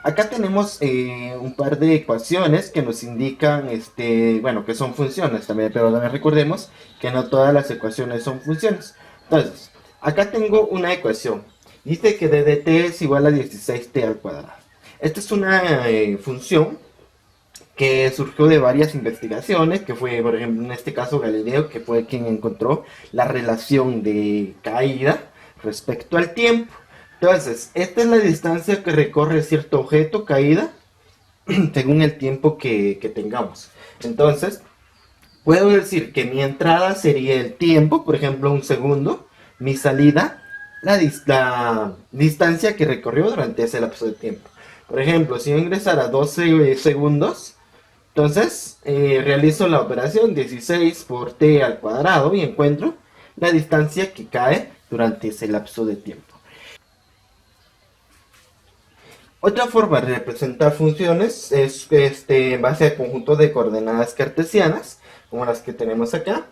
Acá tenemos un par de ecuaciones que nos indican, bueno, que son funciones también, pero también recordemos que no todas las ecuaciones son funciones. Entonces, acá tengo una ecuación. Dice que d de t es igual a 16t al cuadrado. Esta es una función que surgió de varias investigaciones, que fue, por ejemplo, en este caso Galileo, que fue quien encontró la relación de caída respecto al tiempo. Entonces, esta es la distancia que recorre cierto objeto caída según el tiempo que tengamos. Entonces, puedo decir que mi entrada sería el tiempo, por ejemplo, un segundo, mi salida, la distancia que recorrió durante ese lapso de tiempo. Por ejemplo, si yo ingresara 12 segundos, entonces realizo la operación 16 por t al cuadrado y encuentro la distancia que cae durante ese lapso de tiempo. Otra forma de representar funciones es en base al conjunto de coordenadas cartesianas, como las que tenemos acá.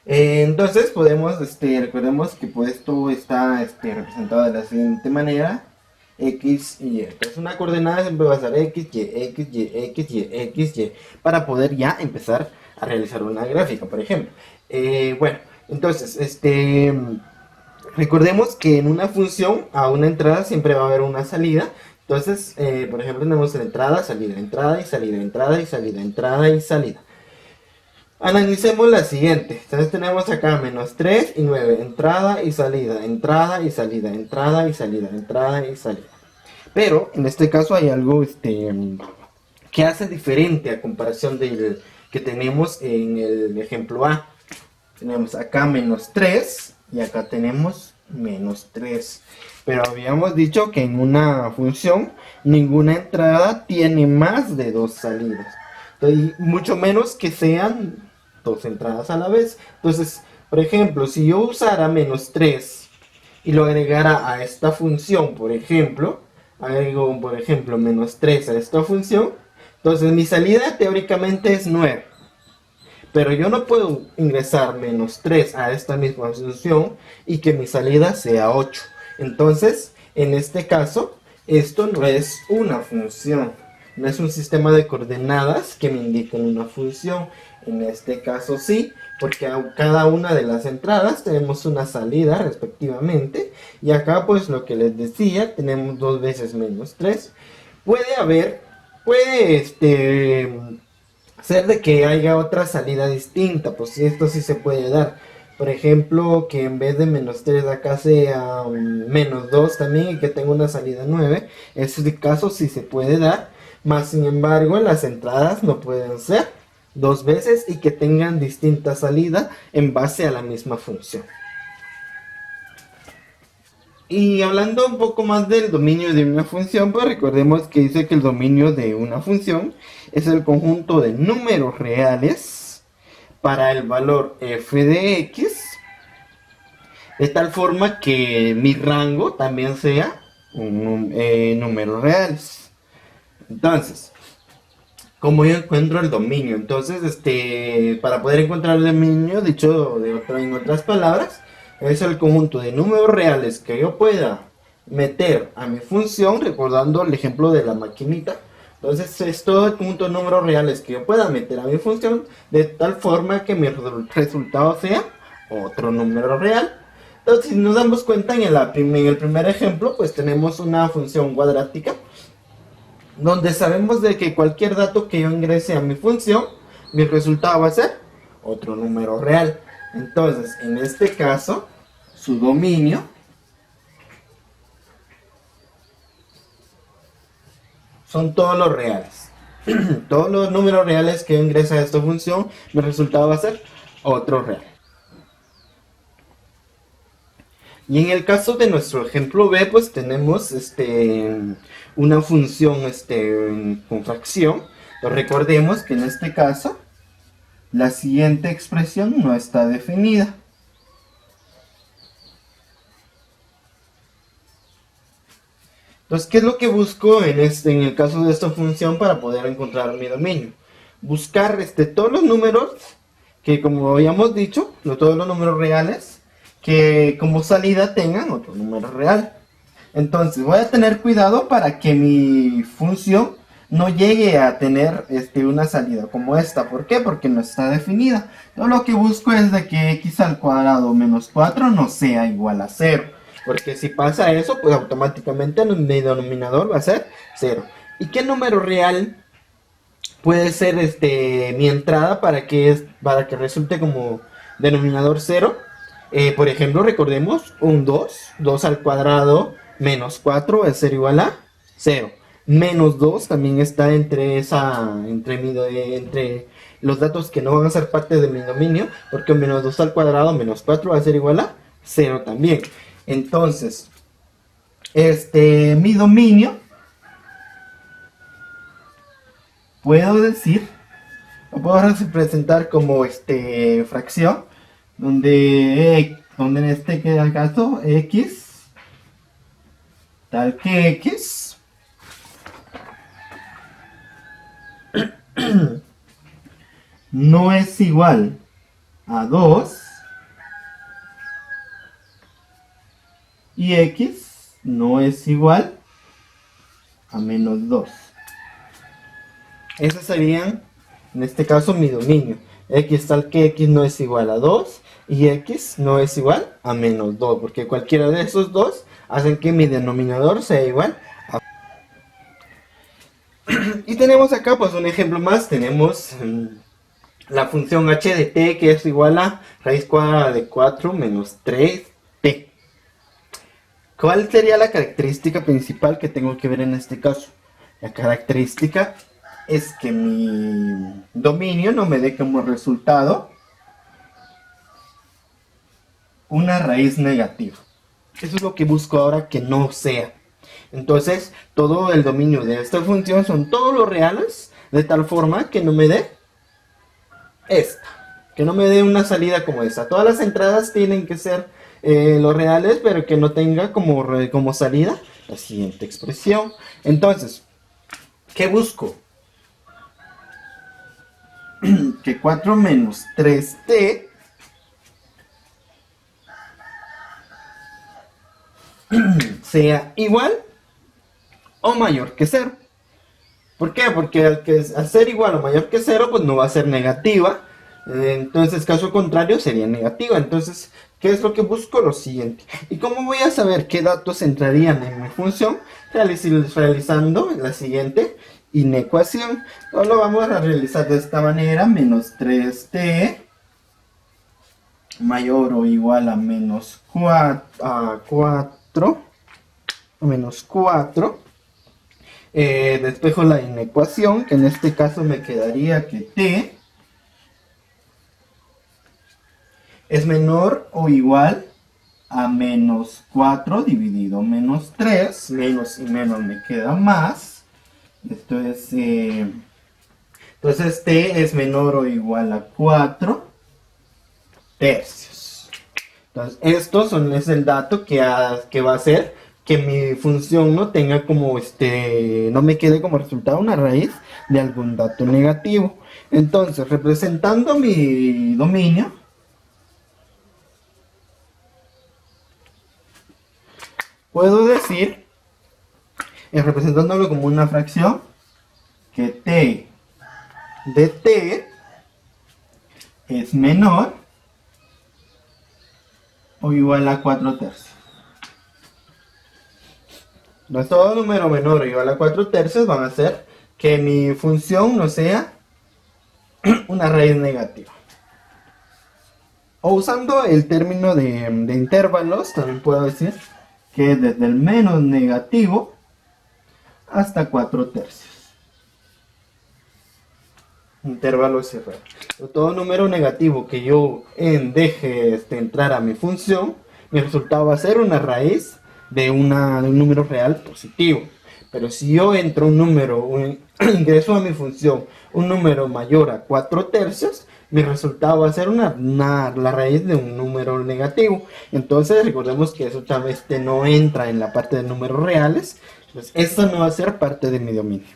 Entonces podemos, recordemos que pues esto está representado de la siguiente manera: x y y. Entonces una coordenada siempre va a ser x, y, x, y, x, y, x, y, para poder ya empezar a realizar una gráfica, por ejemplo. Bueno, entonces, recordemos que en una función a una entrada siempre va a haber una salida. Entonces, por ejemplo, tenemos entrada, salida, entrada y salida, entrada y salida, entrada y salida. Analicemos la siguiente. Entonces tenemos acá menos 3 y 9. Entrada y salida, entrada y salida, entrada y salida, entrada y salida. Pero en este caso hay algo que hace diferente a comparación del que tenemos en el ejemplo A. Tenemos acá menos 3 y acá tenemos menos 3. Pero habíamos dicho que en una función ninguna entrada tiene más de dos salidas. Entonces, mucho menos que sean dos entradas a la vez. Entonces, por ejemplo, si yo usara menos 3 y lo agregara a esta función, por ejemplo, agrego, por ejemplo, menos 3 a esta función, entonces mi salida teóricamente es 9. Pero yo no puedo ingresar menos 3 a esta misma función y que mi salida sea 8. Entonces, en este caso, esto no es una función. No es un sistema de coordenadas que me indiquen una función. En este caso sí, porque a cada una de las entradas tenemos una salida respectivamente. Y acá pues lo que les decía, tenemos 2 veces menos 3. Puede ser de que haya otra salida distinta, pues esto sí se puede dar. Por ejemplo, que en vez de menos 3 acá sea menos 2 también y que tenga una salida 9. Ese caso sí se puede dar. Más sin embargo, las entradas no pueden ser dos veces y que tengan distinta salida en base a la misma función. Y hablando un poco más del dominio de una función, pues recordemos que dice que el dominio de una función es el conjunto de números reales para el valor f de x, de tal forma que mi rango también sea números reales. Entonces, ¿cómo yo encuentro el dominio? Entonces, para poder encontrar el dominio, dicho en otras palabras, es el conjunto de números reales que yo pueda meter a mi función, recordando el ejemplo de la maquinita. Entonces, es todo el conjunto de números reales que yo pueda meter a mi función, de tal forma que mi resultado sea otro número real. Entonces, si nos damos cuenta, en el primer ejemplo, pues tenemos una función cuadrática donde sabemos de que cualquier dato que yo ingrese a mi función, mi resultado va a ser otro número real. Entonces, en este caso, su dominio son todos los reales. Todos los números reales que yo ingrese a esta función, mi resultado va a ser otro real. Y en el caso de nuestro ejemplo B, pues tenemos una función con fracción. Entonces recordemos que en este caso la siguiente expresión no está definida. Entonces, ¿qué es lo que busco en el caso de esta función para poder encontrar mi dominio? Buscar todos los números que, como habíamos dicho, todos los números reales que como salida tengan otro número real. Entonces voy a tener cuidado para que mi función no llegue a tener una salida como esta. ¿Por qué? Porque no está definida. Yo lo que busco es de que x al cuadrado menos 4 no sea igual a 0. Porque si pasa eso, pues automáticamente mi denominador va a ser 0. ¿Y qué número real puede ser mi entrada para que resulte como denominador 0? Por ejemplo, recordemos un 2. 2 al cuadrado menos 4 va a ser igual a 0. Menos 2 también está entre los datos que no van a ser parte de mi dominio, porque menos 2 al cuadrado menos 4 va a ser igual a 0 también. Entonces, mi dominio, puedo decir, lo puedo representar como fracción, donde en este caso x, tal que x no es igual a 2 y x no es igual a menos 2. Esos serían, en este caso, mi dominio. X tal que x no es igual a 2 y x no es igual a menos 2, porque cualquiera de esos dos hacen que mi denominador sea igual a... Y tenemos acá pues un ejemplo más. Tenemos la función h de t, que es igual a raíz cuadrada de 4 menos 3t. ¿Cuál sería la característica principal que tengo que ver en este caso? La característica es que mi dominio no me dé como resultado una raíz negativa. Eso es lo que busco ahora que no sea. Entonces, todo el dominio de esta función son todos los reales, de tal forma que no me dé esta. Que no me dé una salida como esta. Todas las entradas tienen que ser los reales, pero que no tenga como salida la siguiente expresión. Entonces, ¿qué busco? Que 4 menos 3t sea igual o mayor que 0. ¿Por qué? Porque al ser igual o mayor que 0, pues no va a ser negativa. Entonces, caso contrario, sería negativa. Entonces, ¿qué es lo que busco? Lo siguiente. ¿Y cómo voy a saber qué datos entrarían en mi función? Realizando la siguiente inecuación. Entonces, lo vamos a realizar de esta manera. Menos 3t mayor o igual a menos 4. Menos 4. Despejo la inecuación, que en este caso me quedaría que t es menor o igual a menos 4 dividido menos 3. Menos y menos me queda más. Esto es... entonces t es menor o igual a 4 tercios. Entonces esto es el dato que va a hacer que mi función no tenga como no me quede como resultado una raíz de algún dato negativo. Entonces, representando mi dominio, puedo decir, representándolo como una fracción, que t de t es menor o igual a 4 tercios. Entonces, todo número menor o igual a 4 tercios van a hacer que mi función no sea una raíz negativa. O usando el término de intervalos, también puedo decir que desde el menos negativo hasta 4 tercios. Intervalo cerrado. Todo número negativo que yo deje entrar a mi función, mi resultado va a ser una raíz de un número real positivo. Pero si yo entro ingreso a mi función un número mayor a 4 tercios, mi resultado va a ser la raíz de un número negativo. Entonces recordemos que eso también no entra en la parte de números reales. Entonces esto no va a ser parte de mi dominio.